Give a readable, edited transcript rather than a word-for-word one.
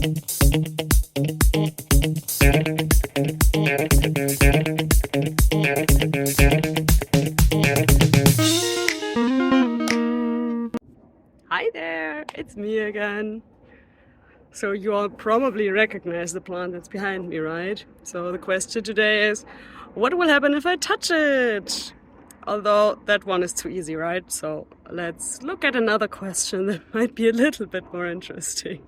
Hi there, it's me again. So you all probably recognize the plant that's behind me, right? So the question today is, what will happen if I touch it? Although that one is too easy, right? So let's look at another question that might be a little bit more interesting.